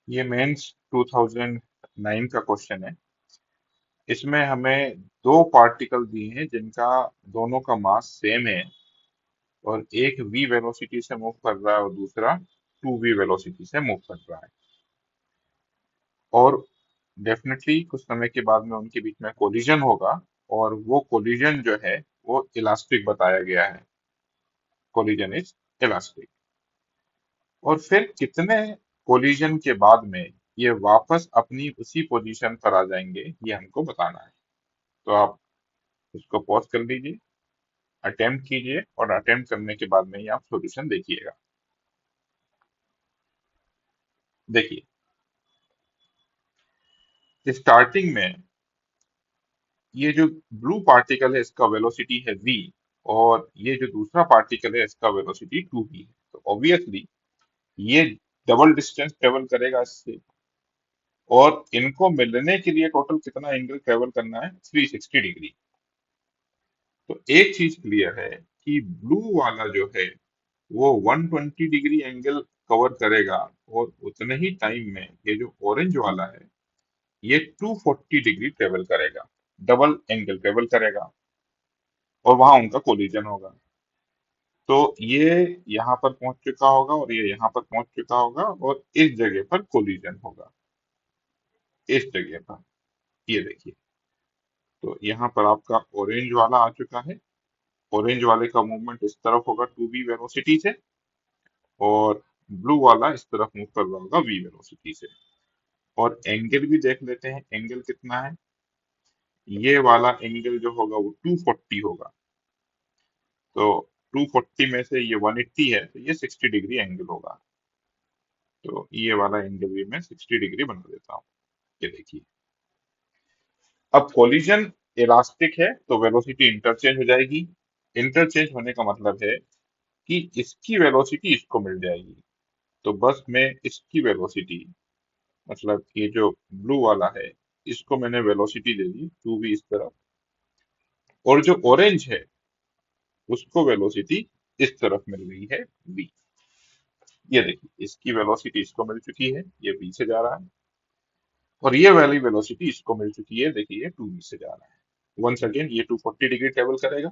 ये मेंस 2009 का क्वेश्चन है। इसमें हमें दो पार्टिकल दिए हैं जिनका दोनों का मास सेम है और एक v वेलोसिटी से मूव कर रहा है और दूसरा 2v वेलोसिटी से मूव कर रहा है। और डेफिनेटली कुछ समय के बाद में उनके बीच में कोलिजन होगा और वो कोलिजन जो है वो इलास्टिक बताया गया है। Collision is elastic. और फिर कितने कोलिजन के बाद में ये वापस अपनी उसी पोजीशन पर आ जाएंगे, ये हमको बताना है। तो आप इसको पॉज कर लीजिए, अटेम्प्ट कीजिए और अटेम्प्ट करने के बाद में ही आप सॉल्यूशन देखिएगा। देखिए, स्टार्टिंग में ये जो ब्लू पार्टिकल है इसका वेलोसिटी है v और ये जो दूसरा पार्टिकल है इसका वेलोसिटी 2v है। तो ऑब्वियसली ये डबल डिस्टेंस ट्रेवल करेगा इससे, और इनको मिलने के लिए टोटल कितना एंगल ट्रेवल करना है, 360 डिग्री। तो एक चीज क्लियर है कि ब्लू वाला जो है वो 120 डिग्री एंगल कवर करेगा और उतने ही टाइम में ये जो ऑरेंज वाला है ये 240 डिग्री ट्रेवल करेगा, डबल एंगल ट्रेवल करेगा और वहां उनका कोलिजन होगा। तो ये यहाँ पर पहुंच चुका होगा और ये यहाँ पर पहुंच चुका होगा और इस जगह पर कोलिजन होगा, इस जगह पर। ये देखिए, तो यहाँ पर आपका ऑरेंज वाला आ चुका है। ऑरेंज वाले का मूवमेंट इस तरफ होगा 2v वेलोसिटी से और ब्लू वाला इस तरफ मूव कर रहा होगा v वेलोसिटी से। और एंगल भी देख लेते हैं, एंगल कितना है। ये वाला एंगल जो होगा वो 240 होगा। तो 240 में से ये 180 है तो ये 60 डिग्री एंगल होगा। तो ये वाला एंगल भी मैं 60 डिग्री बना देता हूँ। ये देखिए, अब कोलिजन इलास्टिक है तो वेलोसिटी इंटरचेंज हो जाएगी। इंटरचेंज होने का मतलब है कि इसकी वेलोसिटी इसको मिल जाएगी। तो बस मैं इसकी वेलोसिटी, मतलब ये जो ब्लू वाला है, इसको मैंने वेलोसिटी दे दी 2v इस तरफ, और जो ऑरेंज है उसको वेलोसिटी इस तरफ मिल गई है v। ये देखिए, इसकी वेलोसिटी इसको मिल चुकी है, ये v से जा रहा है, और ये वाली वेलोसिटी इसको मिल चुकी है, देखिए ये 2v से जा रहा है। वंस अगेन ये 240 डिग्री ट्रेवल करेगा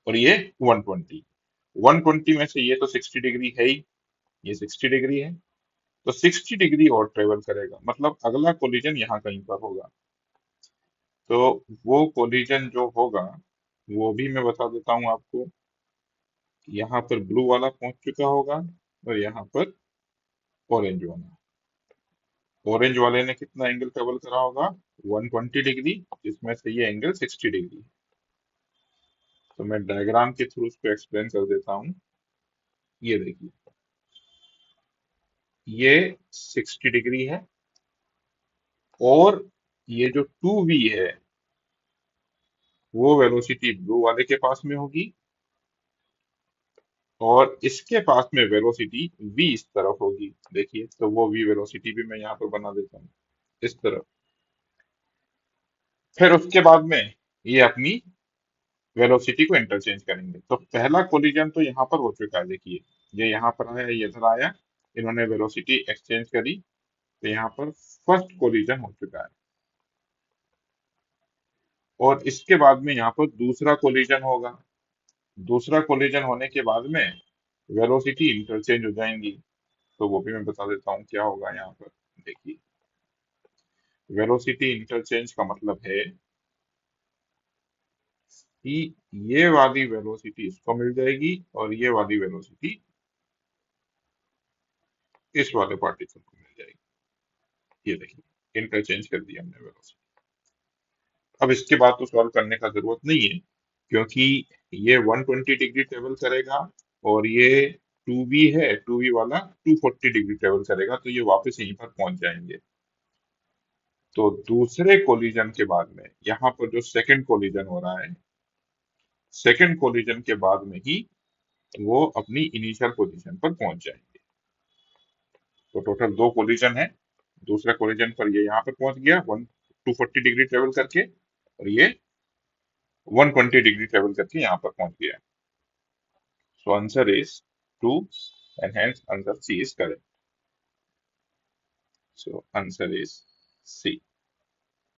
और ये 120। 120 में से ये तो 60 डिग्री है ही, ये 60 डिग्री है, तो 60 डिग्री और ट्रेवल करेगा, मतलब अगला कोलिजन यहाँ कहीं पर होगा। तो वो कोलिजन जो होगा वो भी मैं बता देता हूँ आपको। यहाँ पर ब्लू वाला पहुंच चुका होगा और यहाँ पर ऑरेंज वाला। ऑरेंज वाले ने कितना एंगल ट्रेवल करा होगा, 120 डिग्री, जिसमें से ये एंगल 60 डिग्री है। तो मैं डायग्राम के थ्रू उसको एक्सप्लेन कर देता हूँ। ये देखिए, ये 60 डिग्री है और ये जो 2v है वो वेलोसिटी ब्लू वाले के पास में होगी और इसके पास में वेलोसिटी v इस तरफ होगी। देखिए, तो वो v वेलोसिटी भी मैं यहाँ पर बना देता हूँ इस तरफ। फिर उसके बाद में ये अपनी वेलोसिटी को इंटरचेंज करेंगे। तो पहला कोलिजन तो यहाँ पर हो चुका है, देखिए ये यहाँ पर आया, ये इधर आया, इन्होंने वेलोसिटी एक्सचेंज करी, तो यहाँ पर फर्स्ट कोलिजन हो चुका है। और इसके बाद में यहाँ पर दूसरा कोलिजन होगा। दूसरा कोलिजन होने के बाद में वेलोसिटी इंटरचेंज हो जाएंगी। तो वो भी मैं बता देता हूँ क्या होगा यहाँ पर। देखिए, वेलोसिटी इंटरचेंज का मतलब है कि ये वाली वेलोसिटी इसको मिल जाएगी और ये वाली वेलोसिटी इस वाले पार्टिकल को मिल जाएगी। ये देखिए, इंटरचेंज कर दिया हमने वेलोसिटी। अब इसके बाद तो सॉल्व करने का जरूरत नहीं है, क्योंकि ये 120 डिग्री ट्रेवल करेगा और ये 2v है, 2v वाला 240 डिग्री ट्रेवल करेगा, तो ये वापस यहीं पर पहुंच जाएंगे। तो दूसरे कोलिजन के बाद में यहाँ पर जो सेकंड कोलिजन हो रहा है, सेकंड कोलिजन के बाद में ही वो अपनी इनिशियल पोजीशन पर पहुंच जाएंगे। तो टोटल दो कोलिजन है। दूसरे कोलिजन पर ये यहाँ पर पहुंच गया 240 डिग्री ट्रेवल करके, और ये 120 डिग्री ट्रेवल करके यहाँ पर पहुंच गया। So answer is 2 and hence answer C is correct. So answer is C.